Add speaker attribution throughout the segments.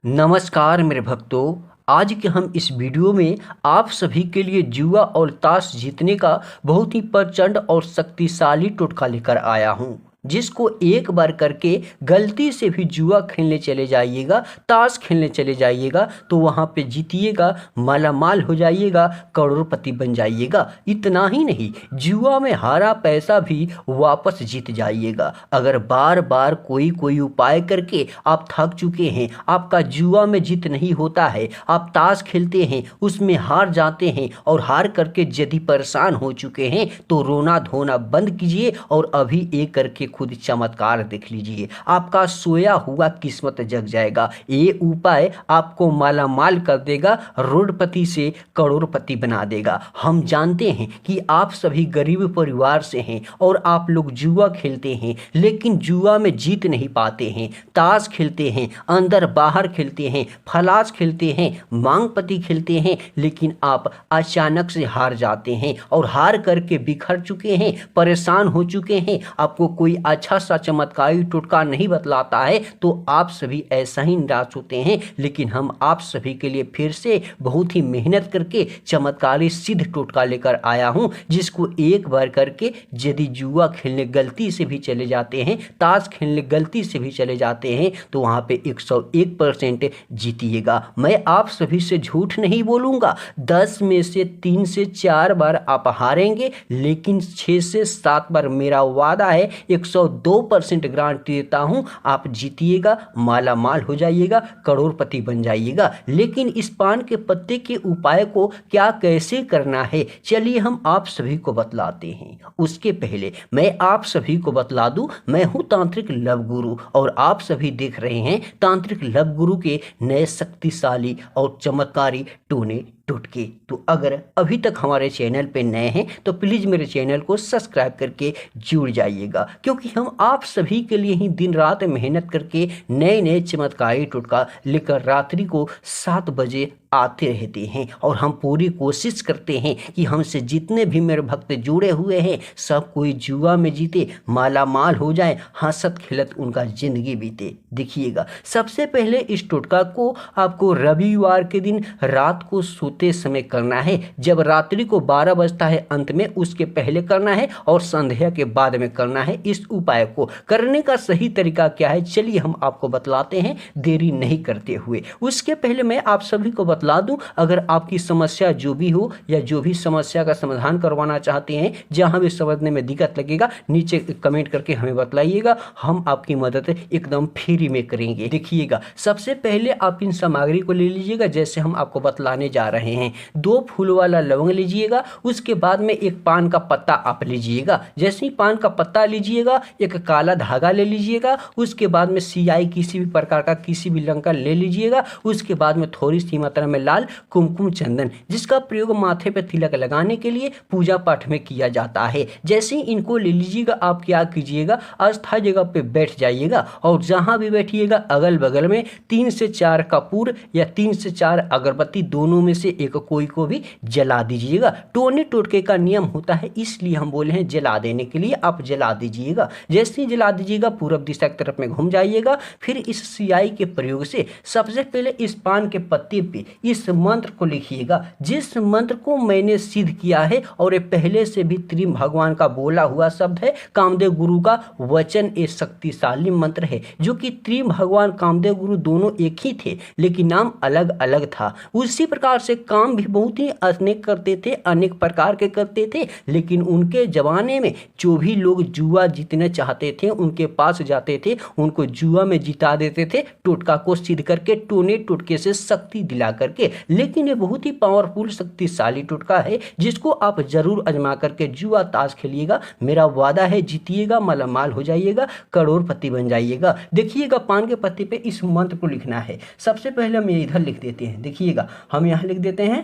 Speaker 1: नमस्कार मेरे भक्तों। आज के हम इस वीडियो में आप सभी के लिए जुआ और ताश जीतने का बहुत ही प्रचंड और शक्तिशाली टोटका लेकर आया हूं, जिसको एक बार करके गलती से भी जुआ खेलने चले जाइएगा, ताश खेलने चले जाइएगा तो वहां पे जीतिएगा, मालामाल हो जाइएगा, करोड़पति बन जाइएगा। इतना ही नहीं, जुआ में हारा पैसा भी वापस जीत जाइएगा। अगर बार बार कोई कोई उपाय करके आप थक चुके हैं, आपका जुआ में जीत नहीं होता है, आप ताश खेलते हैं उसमें हार जाते हैं और हार करके यदि परेशान हो चुके हैं तो रोना धोना बंद कीजिए और अभी एक करके खुद चमत्कार देख लीजिए। आपका सोया हुआ किस्मत जग जाएगा। ये उपाय आपको मालामाल कर देगा, रोडपति से करोड़पति बना देगा। हम जानते हैं कि आप सभी गरीब परिवार से हैं और आप लोग जुआ खेलते हैं, लेकिन जुआ में जीत नहीं पाते हैं। ताश खेलते हैं, अंदर बाहर खेलते हैं, फलास खेलते हैं, मांगपति खेलते हैं, लेकिन आप अचानक से हार जाते हैं और हार करके बिखर चुके हैं, परेशान हो चुके हैं। आपको कोई अच्छा सा चमत्कारी टोटका नहीं बतलाता है तो आप सभी ऐसा ही निराश होते हैं। लेकिन हम आप सभी के लिए फिर से बहुत ही मेहनत करके चमत्कारी सिद्ध टोटका लेकर आया हूं, जिसको एक बार करके यदि जुआ खेलने गलती से भी चले जाते हैं, ताश खेलने गलती से भी चले जाते हैं तो वहां पे 101% जीतिएगा। मैं आप सभी से झूठ नहीं बोलूंगा। 10 में से 3 से 4 बार आप हारेंगे, लेकिन 6 से 7 बार मेरा वादा है, 102% गारंटी देता हूं, आप जीतिएगा, माला माल हो जाइएगा, करोड़पति बन जाइएगा। लेकिन इस पान के पत्ते के उपाय को क्या कैसे करना है, चलिए हम आप सभी को बतलाते हैं। उसके पहले मैं आप सभी को बतला दूं, मैं हूं तांत्रिक लव गुरु और आप सभी देख रहे हैं तांत्रिक लव गुरु के नए शक्तिशाली और चमत्कारी टोने टोटके। तो अगर अभी तक हमारे चैनल पे नए हैं तो प्लीज़ मेरे चैनल को सब्सक्राइब करके जुड़ जाइएगा, क्योंकि हम आप सभी के लिए ही दिन रात मेहनत करके नए नए चमत्कारी टोटका लेकर रात्रि को 7 बजे आते रहते हैं। और हम पूरी कोशिश करते हैं कि हमसे जितने भी मेरे भक्त जुड़े हुए हैं सब कोई जुआ में जीते, माला माल हो जाए, हंसत खेलत उनका जिंदगी बीते। देखिएगा, सबसे पहले इस टोटका को आपको रविवार के दिन रात को सोते समय करना है। जब रात्रि को 12 बजता है अंत में, उसके पहले करना है और संध्या के बाद में करना है। इस उपाय को करने का सही तरीका क्या है, चलिए हम आपको बतलाते हैं देरी नहीं करते हुए। उसके पहले मैं आप सभी को बतला दूं, अगर आपकी समस्या जो भी हो या जो भी समस्या का समाधान करवाना चाहते हैं, जहां भी समझने में दिक्कत लगेगा नीचे कमेंट करके हमें बतलाइएगा, हम आपकी मदद एकदम फ्री में करेंगे। देखिएगा, सबसे पहले आप इन सामग्री को ले लीजिएगा जैसे हम आपको बतलाने जा रहे हैं। 2 फूल वाला लवंग लीजिएगा, उसके बाद में एक पान का पत्ता आप लीजिएगा। जैसे ही पान का पत्ता लीजिएगा, एक काला धागा ले लीजिएगा, उसके बाद में सियाई किसी भी प्रकार का किसी भी रंग का ले लीजिएगा। उसके बाद में थोड़ी सी मात्रा में लाल कुमकुम चंदन, जिसका प्रयोग माथे पे तिलक लगाने के लिए पूजा पाठ में किया जाता है। जैसे ही इनको ले लीजिएगा, आप क्या कीजिएगा, अस्थायी जगह पे बैठ जाइएगा और जहां भी बैठिएगा अगल बगल में 3 से 4 कपूर या 3 से 4 अगरबत्ती, दोनों में से एक कोई को भी जला दीजिएगा। टोने टोटके का नियम होता है, इसलिए हम बोले हैं जला देने के लिए, आप जला दीजिएगा। जैसे ही जला दीजिएगा, पूरब दिशा की तरफ में घूम जाइएगा। फिर इस सियाई के प्रयोग से सबसे पहले इस पान के पत्ते पे इस मंत्र को लिखिएगा, जिस मंत्र को मैंने सिद्ध किया है और ये पहले से भी त्रिम भगवान का बोला हुआ शब्द है, कामदेव गुरु का वचन, एक शक्तिशाली मंत्र है जो कि त्रिम भगवान कामदेव गुरु दोनों एक ही थे, लेकिन नाम अलग अलग था। उसी प्रकार से काम भी बहुत ही अनेक करते थे, अनेक प्रकार के करते थे, लेकिन उनके जमाने में जो भी लोग जुआ जीतने चाहते थे उनके पास जाते थे, उनको जुआ में जिता देते थे, टोटका को सिद्ध करके, टोने टोटके से शक्ति दिला करके। लेकिन ये बहुत ही पावरफुल शक्तिशाली टोटका है, जिसको आप जरूर आजमा करके जुआ ताश खेलिएगा। मेरा वादा है जीतिएगा, मालामाल हो जाइएगा, करोड़पति बन जाइएगा। देखिएगा, पान के पत्ते पे इस मंत्र को लिखना है। सबसे पहले हम इधर लिख देते हैं। देखिएगा, हम यहाँ लिख देते हैं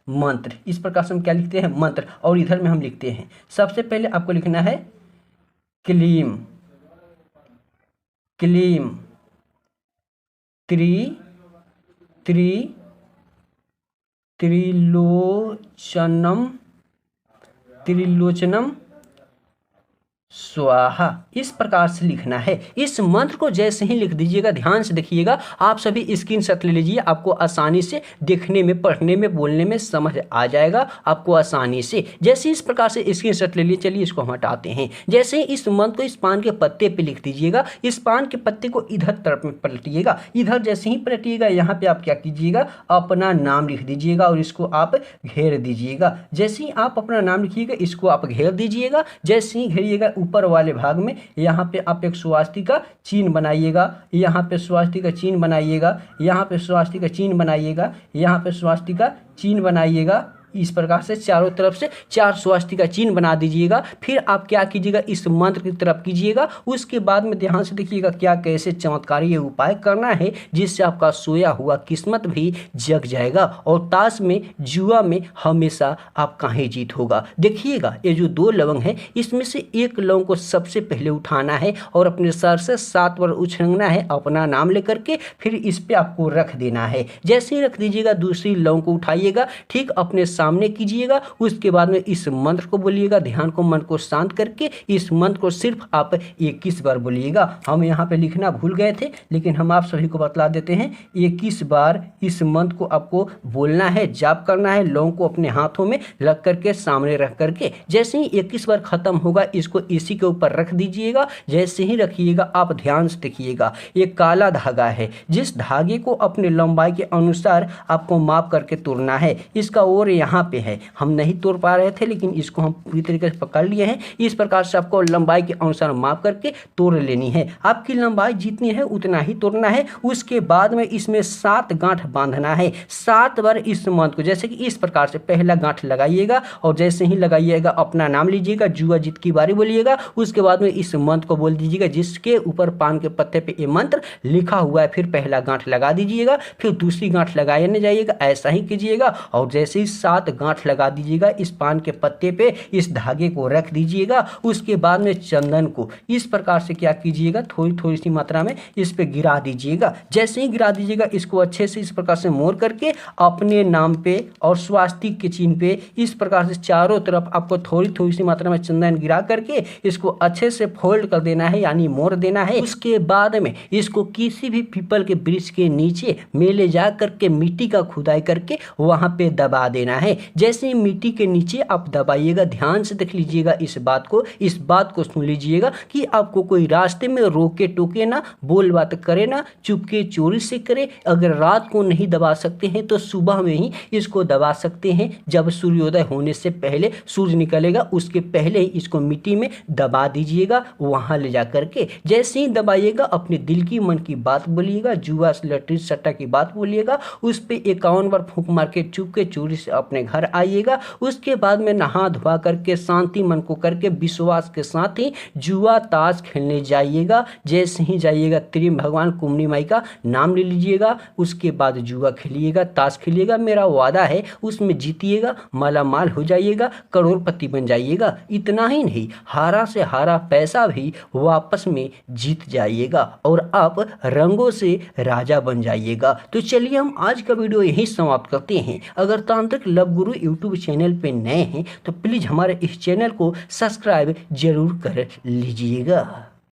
Speaker 1: मंत्र। इस प्रकार से हम क्या लिखते हैं, मंत्र, और इधर में हम लिखते हैं। सबसे पहले आपको लिखना है क्लीम क्लीम त्रि त्रि त्रिलोचनम त्रिलोचनम स्वाहा इस प्रकार से लिखना है। इस मंत्र को जैसे ही लिख दीजिएगा, ध्यान से देखिएगा, आप सभी स्क्रीनशॉट ले लीजिए, आपको आसानी से देखने में, पढ़ने में, बोलने में समझ आ जाएगा आपको आसानी से। जैसे इस प्रकार से स्क्रीनशॉट ले लिए, चलिए इसको हम हटाते हैं। जैसे ही इस मंत्र को इस पान के पत्ते पे लिख दीजिएगा, इस पान के पत्ते को इधर तरफ में पलटिएगा। इधर जैसे ही पलटिएगा, यहाँ पे आप क्या कीजिएगा, अपना नाम लिख दीजिएगा और इसको आप घेर दीजिएगा। जैसे ही आप अपना नाम लिखिएगा, इसको आप घेर दीजिएगा। जैसे ही घेरिएगा, ऊपर वाले भाग में यहाँ पे आप एक स्वास्तिका चिन्ह बनाइएगा, यहाँ पे स्वास्तिका चिन्ह बनाइएगा, यहाँ पे स्वास्तिका चिन्ह बनाइएगा, यहाँ पे स्वास्तिका चिन्ह बनाइएगा। इस प्रकार से चारों तरफ से 4 स्वास्तिका चिन्ह बना दीजिएगा। फिर आप क्या कीजिएगा, इस मंत्र की तरफ कीजिएगा। उसके बाद में ध्यान से देखिएगा क्या कैसे चमत्कारी ये उपाय करना है, जिससे आपका सोया हुआ किस्मत भी जग जाएगा और ताश में, जुआ में हमेशा आपका ही जीत होगा। देखिएगा, ये जो 2 लवंग है, इसमें से एक लवंग को सबसे पहले उठाना है और अपने सर से 7 बार उछलना है अपना नाम लेकर के, फिर इस पे आपको रख देना है। जैसे ही रख दीजिएगा, दूसरी लवंग को उठाइएगा, ठीक अपने सामने कीजिएगा। उसके बाद में इस मंत्र को बोलिएगा, ध्यान को, मन को शांत करके इस मंत्र को सिर्फ आप 21 बार बोलिएगा। हम यहाँ पे लिखना भूल गए थे, लेकिन हम आप सभी को बतला देते हैं। 21 बार इस मंत्र को आपको बोलना है, जाप करना है, लौंग को अपने हाथों में रख करके, सामने रख करके। जैसे ही 21 बार खत्म होगा, इसको इसी के ऊपर रख दीजिएगा। जैसे ही रखिएगा, आप ध्यान से देखिएगा, ये काला धागा है, जिस धागे को अपने लंबाई के अनुसार आपको माप करके तोड़ना है। इसका ओर यहाँ पे है, हम नहीं तोड़ पा रहे थे, लेकिन इसको हम पूरी तरीके से पकड़ लिए हैं। इस प्रकार से आपको लंबाई के अनुसार माप करके तोड़ लेनी है। आपकी लंबाई जितनी है उतना ही तोड़ना है। उसके बाद में इसमें 7 गांठ बांधना है। 7 बार इस मंत्र को, जैसे कि इस प्रकार से पहला गांठ लगाइएगा और जैसे ही लगाइएगा अपना नाम लीजिएगा, जुआ जीत की बारी बोलिएगा। उसके बाद में इस मंत्र को बोल दीजिएगा जिसके ऊपर पान के पत्ते पे ये मंत्र लिखा हुआ है। फिर पहला गांठ लगा दीजिएगा, फिर दूसरी गांठ लगाने जाइएगा, ऐसा ही कीजिएगा। और जैसे ही 7 गांठ लगा दीजिएगा, इस पान के पत्ते पे इस धागे को रख दीजिएगा। उसके बाद में चंदन को इस प्रकार से क्या कीजिएगा, थोड़ी थोड़ी सी मात्रा में इस पे गिरा दीजिएगा। जैसे ही गिरा दीजिएगा, इसको अच्छे से इस प्रकार से मोड़ करके अपने नाम पे और स्वास्तिक के चिन्ह पे इस प्रकार से चारों तरफ आपको थोड़ी थोड़ी सी मात्रा में चंदन गिरा करके इसको अच्छे से फोल्ड कर देना है, यानी मोड़ देना है। उसके बाद में इसको किसी भी पीपल के वृक्ष के नीचे में ले जा करके मिट्टी का खुदाई करके वहां पे दबा देना है। जैसे ही मिट्टी के नीचे आप दबाइएगा, ध्यान से देख लीजिएगा इस बात को सुन लीजिएगा कि आपको कोई रास्ते में रोके टोके ना, बोल बात करे ना, चुपके चोरी से करे। अगर रात को नहीं दबा सकते हैं तो सुबह में ही इसको दबा सकते हैं। जब सूर्योदय होने से पहले, सूर्य निकलेगा उसके पहले ही इसको मिट्टी में दबा दीजिएगा, वहां ले जा करके। जैसे ही दबाइएगा, अपने दिल की, मन की बात बोलिएगा, जुआ लटरी सट्टा की बात बोलिएगा। उस पे 51 बार फूंक मार के चुपके चोरी से अपने घर आइएगा। उसके बाद में नहा धोआ करके, शांति मन को करके, विश्वास के साथ ही जुआ ताश खेलने जाइएगा। जैसे ही जाइएगा, त्रिम भगवान कुमनी माई का नाम ले लीजिएगा। उसके बाद जुआ खेलिएगा, ताश खेलिएगा। मेरा वादा है उसमें जीतिएगा, मालामाल हो जाइएगा, करोड़पति बन जाइएगा। इतना ही नहीं, हारा से हारा पैसा भी वापस में जीत जाइएगा और आप रंगों से राजा बन जाइएगा। तो चलिए हम आज का वीडियो यहीं समाप्त करते हैं। अगर तांत्रिक लव गुरु यूट्यूब चैनल पे नए हैं तो प्लीज़ हमारे इस चैनल को सब्सक्राइब जरूर कर लीजिएगा।